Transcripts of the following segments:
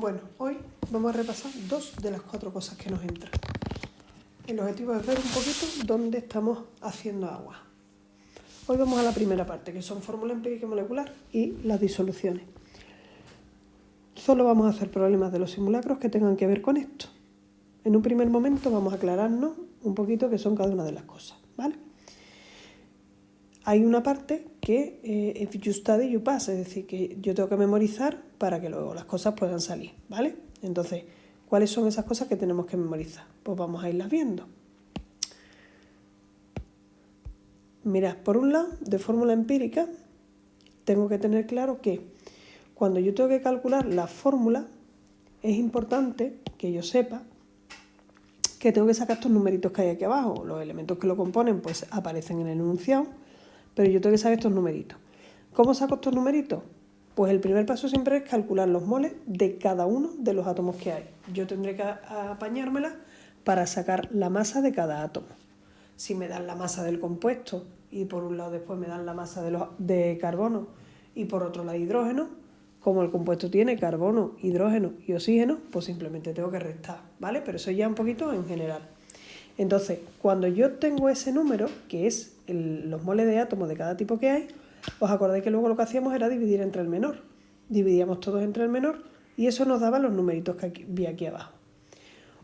Bueno, hoy vamos a repasar 2 de las 4 cosas que nos entran. El objetivo es ver un poquito dónde estamos haciendo agua. Hoy vamos a la primera parte, que son fórmula empírica y molecular y las disoluciones. Solo vamos a hacer problemas de los simulacros que tengan que ver con esto. En un primer momento vamos a aclararnos un poquito qué son cada una de las cosas, ¿vale? Hay una parte que es you study, you pass, es decir, que yo tengo que memorizar para que luego las cosas puedan salir, ¿vale? Entonces, ¿cuáles son esas cosas que tenemos que memorizar? Pues vamos a irlas viendo. Mirad, por un lado, de fórmula empírica, tengo que tener claro que cuando yo tengo que calcular la fórmula, es importante que yo sepa que tengo que sacar estos numeritos que hay aquí abajo. Los elementos que lo componen pues aparecen en el enunciado, pero yo tengo que saber estos numeritos. ¿Cómo saco estos numeritos? Pues el primer paso siempre es calcular los moles de cada uno de los átomos que hay. Yo tendré que apañármela para sacar la masa de cada átomo. Si me dan la masa del compuesto y por un lado después me dan la masa de carbono y por otro la de hidrógeno, como el compuesto tiene carbono, hidrógeno y oxígeno, pues simplemente tengo que restar, ¿vale? Pero eso ya un poquito en general. Entonces, cuando yo tengo ese número, que es los moles de átomos de cada tipo que hay, os acordáis que luego lo que hacíamos era dividir entre el menor. Dividíamos todos entre el menor y eso nos daba los numeritos que vi aquí abajo.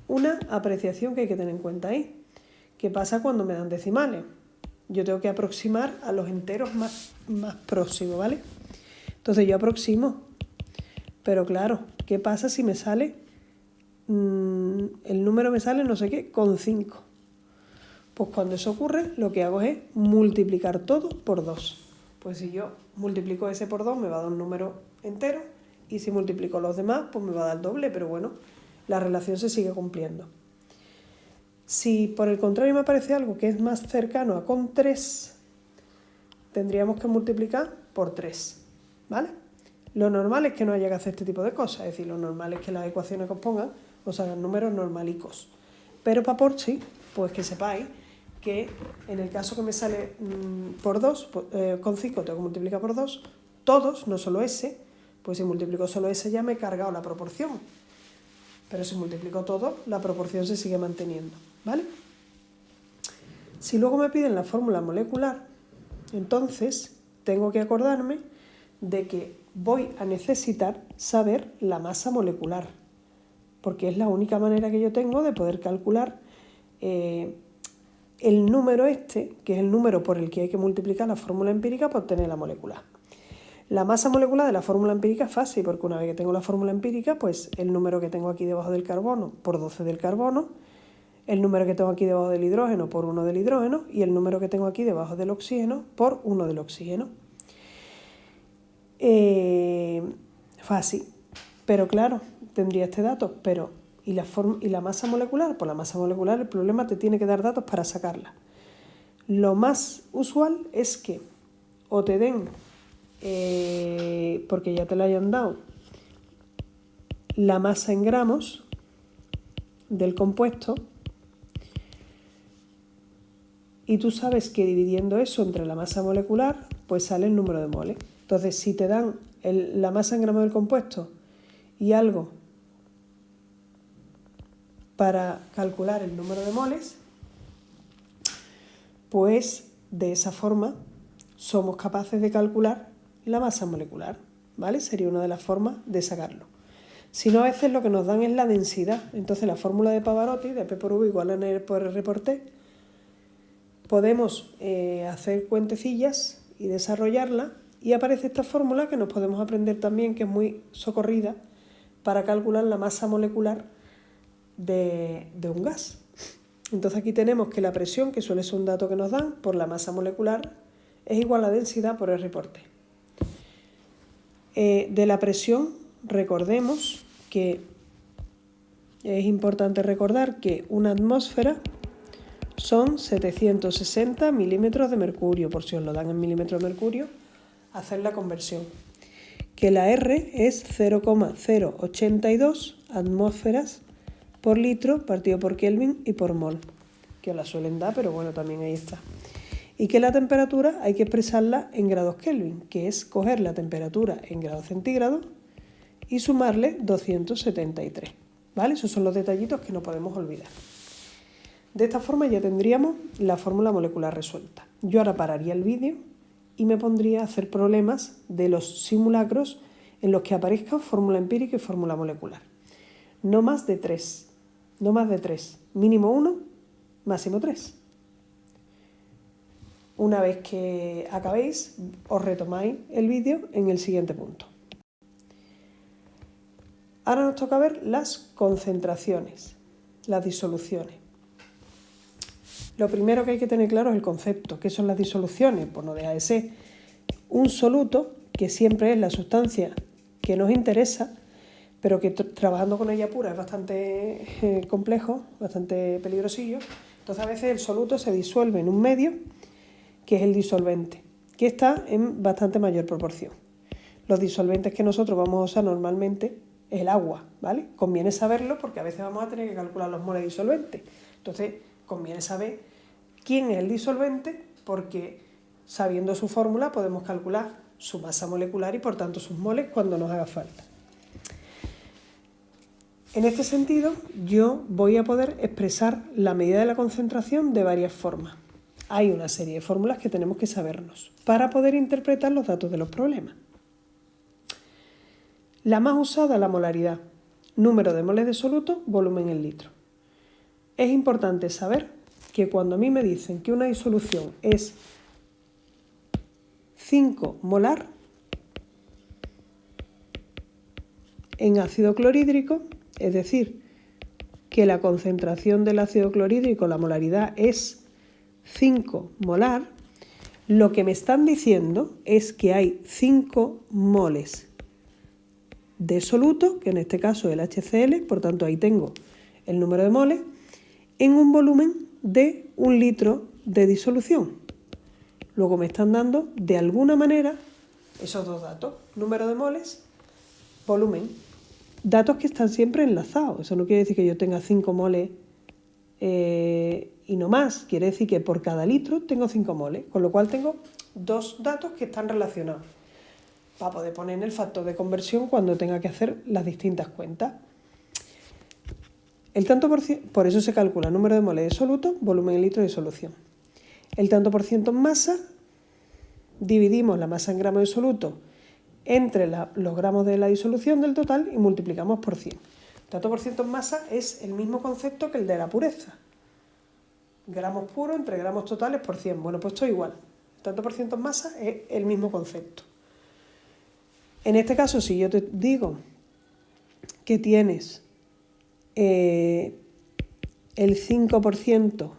Una apreciación que hay que tener en cuenta ahí. ¿Qué pasa cuando me dan decimales? Yo tengo que aproximar a los enteros más próximos, ¿vale? Entonces yo aproximo. Pero claro, ¿qué pasa si me sale, el número me sale no sé qué, con 5? Pues cuando eso ocurre, lo que hago es multiplicar todo por 2. Pues si yo multiplico ese por 2, me va a dar un número entero, y si multiplico los demás, pues me va a dar el doble, pero bueno, la relación se sigue cumpliendo. Si por el contrario me aparece algo que es más cercano a con 3, tendríamos que multiplicar por 3, ¿vale? Lo normal es que no haya que hacer este tipo de cosas, es decir, lo normal es que las ecuaciones que os pongan os hagan números normalicos. Pero para por sí, pues que sepáis que en el caso que me sale por 2, con 5 tengo que multiplicar por 2, todos, no solo ese, pues si multiplico solo ese ya me he cargado la proporción. Pero si multiplico todo, la proporción se sigue manteniendo, ¿vale? Si luego me piden la fórmula molecular, entonces tengo que acordarme de que voy a necesitar saber la masa molecular, porque es la única manera que yo tengo de poder calcular el número este, que es el número por el que hay que multiplicar la fórmula empírica para obtener la molecular. La masa molecular de la fórmula empírica es fácil, porque una vez que tengo la fórmula empírica, pues el número que tengo aquí debajo del carbono por 12 del carbono, el número que tengo aquí debajo del hidrógeno por 1 del hidrógeno y el número que tengo aquí debajo del oxígeno por 1 del oxígeno. Fácil, pero claro, tendría este dato, pero ¿y la masa molecular? Pues la masa molecular, el problema te tiene que dar datos para sacarla. Lo más usual es que o te den, porque ya te la hayan dado, la masa en gramos del compuesto, y tú sabes que dividiendo eso entre la masa molecular, pues sale el número de moles. Entonces, si te dan la masa en gramos del compuesto y algo para calcular el número de moles, pues de esa forma somos capaces de calcular la masa molecular, ¿vale? Sería una de las formas de sacarlo. Si no, a veces lo que nos dan es la densidad. Entonces, la fórmula de Pavarotti, de P por V igual a N por R por T, podemos hacer cuentecillas y desarrollarla, y aparece esta fórmula que nos podemos aprender también, que es muy socorrida, para calcular la masa molecular de un gas. Entonces aquí tenemos que la presión, que suele ser un dato que nos dan, por la masa molecular, es igual a densidad por R por T. De la presión, recordemos que es importante recordar que una atmósfera son 760 milímetros de mercurio, por si os lo dan en milímetros de mercurio, hacer la conversión. Que la R es 0,082 atmósferas por litro partido por Kelvin y por mol, que os la suelen dar, pero bueno, también ahí está. Y que la temperatura hay que expresarla en grados Kelvin, que es coger la temperatura en grados centígrados y sumarle 273. ¿Vale? Esos son los detallitos que no podemos olvidar. De esta forma ya tendríamos la fórmula molecular resuelta. Yo ahora pararía el vídeo y me pondría a hacer problemas de los simulacros en los que aparezcan fórmula empírica y fórmula molecular. No más de 3. No más de 3. Mínimo 1, máximo 3. Una vez que acabéis, os retomáis el vídeo en el siguiente punto. Ahora nos toca ver las concentraciones, las disoluciones. Lo primero que hay que tener claro es el concepto. ¿Qué son las disoluciones? Pues no deja de ser un soluto, que siempre es la sustancia que nos interesa, pero que trabajando con ella pura es bastante complejo, bastante peligrosillo. Entonces a veces el soluto se disuelve en un medio, que es el disolvente, que está en bastante mayor proporción. Los disolventes que nosotros vamos a usar normalmente es el agua, ¿vale? Conviene saberlo porque a veces vamos a tener que calcular los moles disolventes. Entonces conviene saber quién es el disolvente, porque sabiendo su fórmula podemos calcular su masa molecular y por tanto sus moles cuando nos haga falta. En este sentido, yo voy a poder expresar la medida de la concentración de varias formas. Hay una serie de fórmulas que tenemos que sabernos para poder interpretar los datos de los problemas. La más usada, la molaridad. Número de moles de soluto, volumen en litro. Es importante saber que cuando a mí me dicen que una disolución es 5 molar en ácido clorhídrico, es decir, que la concentración del ácido clorhídrico, la molaridad, es 5 molar, lo que me están diciendo es que hay 5 moles de soluto, que en este caso es el HCl, por tanto ahí tengo el número de moles, en un volumen de 1 litro de disolución. Luego me están dando de alguna manera esos dos datos, número de moles, volumen, datos que están siempre enlazados. Eso no quiere decir que yo tenga 5 moles y no más, quiere decir que por cada litro tengo 5 moles, con lo cual tengo dos datos que están relacionados para poder poner en el factor de conversión cuando tenga que hacer las distintas cuentas. El tanto por eso se calcula número de moles de soluto, volumen en litro de solución. El tanto por ciento en masa, dividimos la masa en gramos de soluto entre los gramos de la disolución del total y multiplicamos por 100. El tanto por ciento en masa es el mismo concepto que el de la pureza. Gramos puros entre gramos totales por 100. Bueno, pues esto es igual. El tanto por ciento en masa es el mismo concepto. En este caso, si yo te digo que tienes el 5%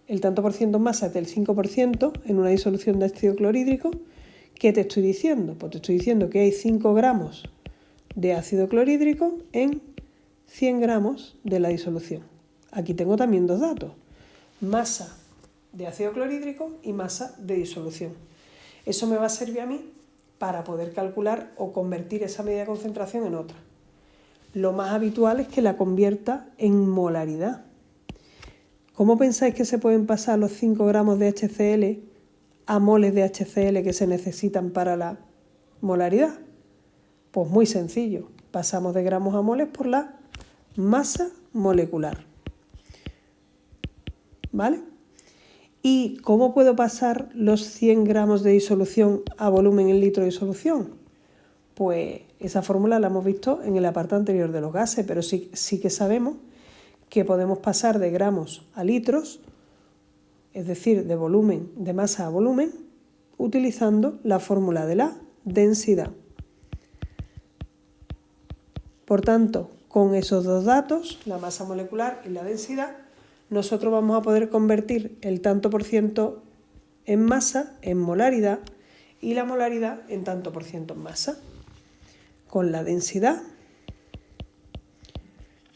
el tanto por ciento en masa es del 5% en una disolución de ácido clorhídrico, ¿qué te estoy diciendo? Pues te estoy diciendo que hay 5 gramos de ácido clorhídrico en 100 gramos de la disolución. Aquí tengo también dos datos, masa de ácido clorhídrico y masa de disolución. Eso me va a servir a mí para poder calcular o convertir esa medida de concentración en otra. Lo más habitual es que la convierta en molaridad. ¿Cómo pensáis que se pueden pasar los 5 gramos de HCl a moles de HCl que se necesitan para la molaridad? Pues muy sencillo, pasamos de gramos a moles por la masa molecular. ¿Vale? ¿Y cómo puedo pasar los 100 gramos de disolución a volumen en litro de disolución? Pues esa fórmula la hemos visto en el apartado anterior de los gases, pero sí que sabemos que podemos pasar de gramos a litros, es decir, de volumen, de masa a volumen, utilizando la fórmula de la densidad. Por tanto, con esos dos datos, la masa molecular y la densidad, nosotros vamos a poder convertir el tanto por ciento en masa en molaridad y la molaridad en tanto por ciento en masa, con la densidad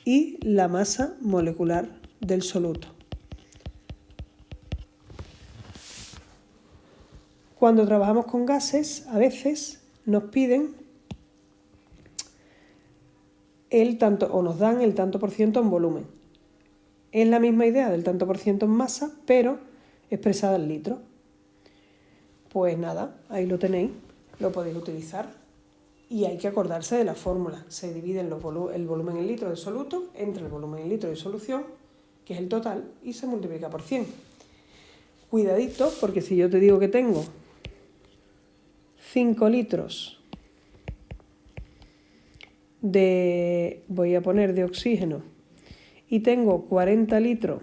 y la masa molecular del soluto. Cuando trabajamos con gases, a veces nos piden el tanto, o nos dan el tanto por ciento en volumen. Es la misma idea del tanto por ciento en masa, pero expresada en litros. Pues nada, ahí lo tenéis, lo podéis utilizar. Y hay que acordarse de la fórmula. Se divide el volumen en litros de soluto entre el volumen en litros de solución, que es el total, y se multiplica por 100. Cuidadito, porque si yo te digo que tengo 5 litros voy a poner de oxígeno, y tengo 40 litros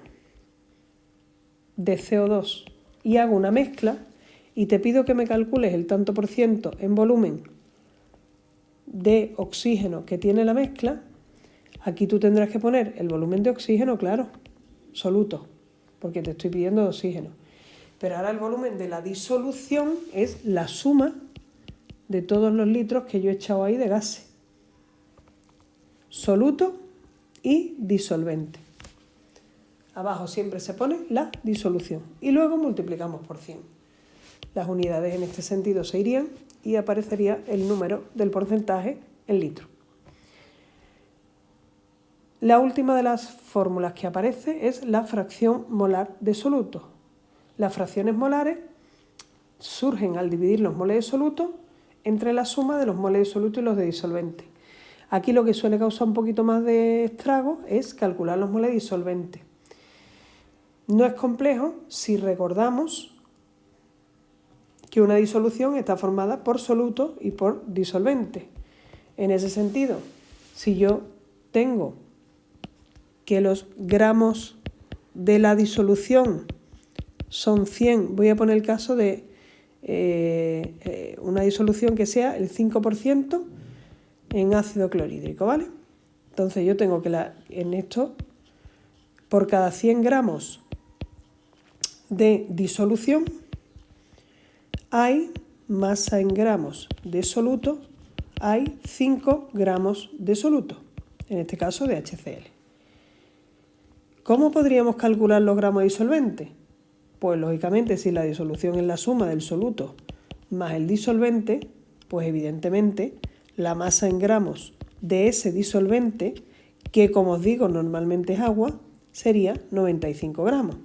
de CO2 y hago una mezcla, y te pido que me calcules el tanto por ciento en volumen de oxígeno que tiene la mezcla, aquí tú tendrás que poner el volumen de oxígeno, claro, soluto, porque te estoy pidiendo de oxígeno. Pero ahora el volumen de la disolución es la suma de todos los litros que yo he echado ahí de gases. Soluto y disolvente. Abajo siempre se pone la disolución y luego multiplicamos por 100. Las unidades en este sentido se irían y aparecería el número del porcentaje en litros. La última de las fórmulas que aparece es la fracción molar de soluto. Las fracciones molares surgen al dividir los moles de soluto entre la suma de los moles de soluto y los de disolvente. Aquí lo que suele causar un poquito más de estrago es calcular los moles de disolvente. No es complejo si recordamos que una disolución está formada por soluto y por disolvente. En ese sentido, si yo tengo que los gramos de la disolución son 100, voy a poner el caso de una disolución que sea el 5% en ácido clorhídrico, ¿vale? Entonces yo tengo que en esto, por cada 100 gramos de disolución, hay masa en gramos de soluto, hay 5 gramos de soluto, en este caso de HCl. ¿Cómo podríamos calcular los gramos de disolvente? Pues lógicamente si la disolución es la suma del soluto más el disolvente, pues evidentemente la masa en gramos de ese disolvente, que como os digo normalmente es agua, sería 95 gramos.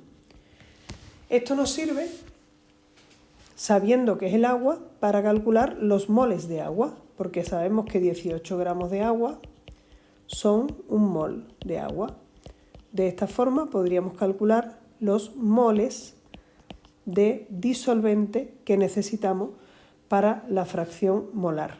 Esto nos sirve, sabiendo que es el agua, para calcular los moles de agua, porque sabemos que 18 gramos de agua son un mol de agua. De esta forma podríamos calcular los moles de disolvente que necesitamos para la fracción molar.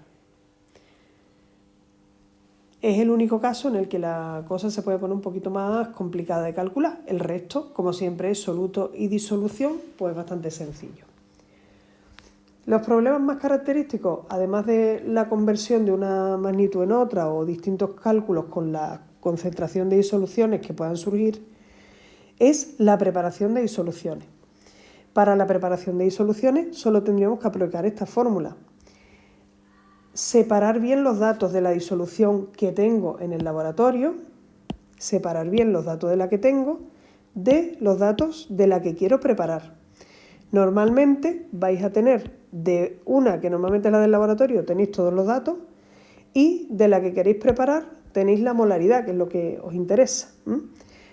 Es el único caso en el que la cosa se puede poner un poquito más complicada de calcular. El resto, como siempre, es soluto y disolución, pues bastante sencillo. Los problemas más característicos, además de la conversión de una magnitud en otra o distintos cálculos con la concentración de disoluciones que puedan surgir, es la preparación de disoluciones. Para la preparación de disoluciones solo tendríamos que aplicar esta fórmula. Separar bien los datos de la disolución que tengo en el laboratorio, separar bien los datos de la que tengo de los datos de la que quiero preparar. Normalmente vais a tener de una, que normalmente es la del laboratorio, tenéis todos los datos, y de la que queréis preparar tenéis la molaridad, que es lo que os interesa.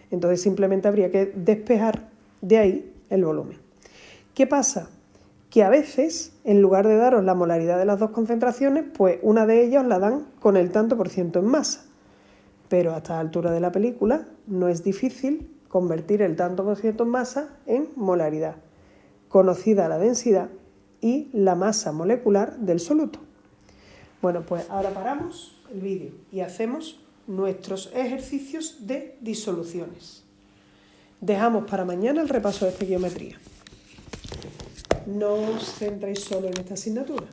Entonces simplemente habría que despejar de ahí el volumen. ¿Qué pasa? Que a veces, en lugar de daros la molaridad de las dos concentraciones, pues una de ellas os la dan con el tanto por ciento en masa. Pero a esta altura de la película no es difícil convertir el tanto por ciento en masa en molaridad, conocida la densidad y la masa molecular del soluto. Bueno, pues ahora paramos el vídeo y hacemos nuestros ejercicios de disoluciones. Dejamos para mañana el repaso de estequiometría. No os centréis solo en esta asignatura.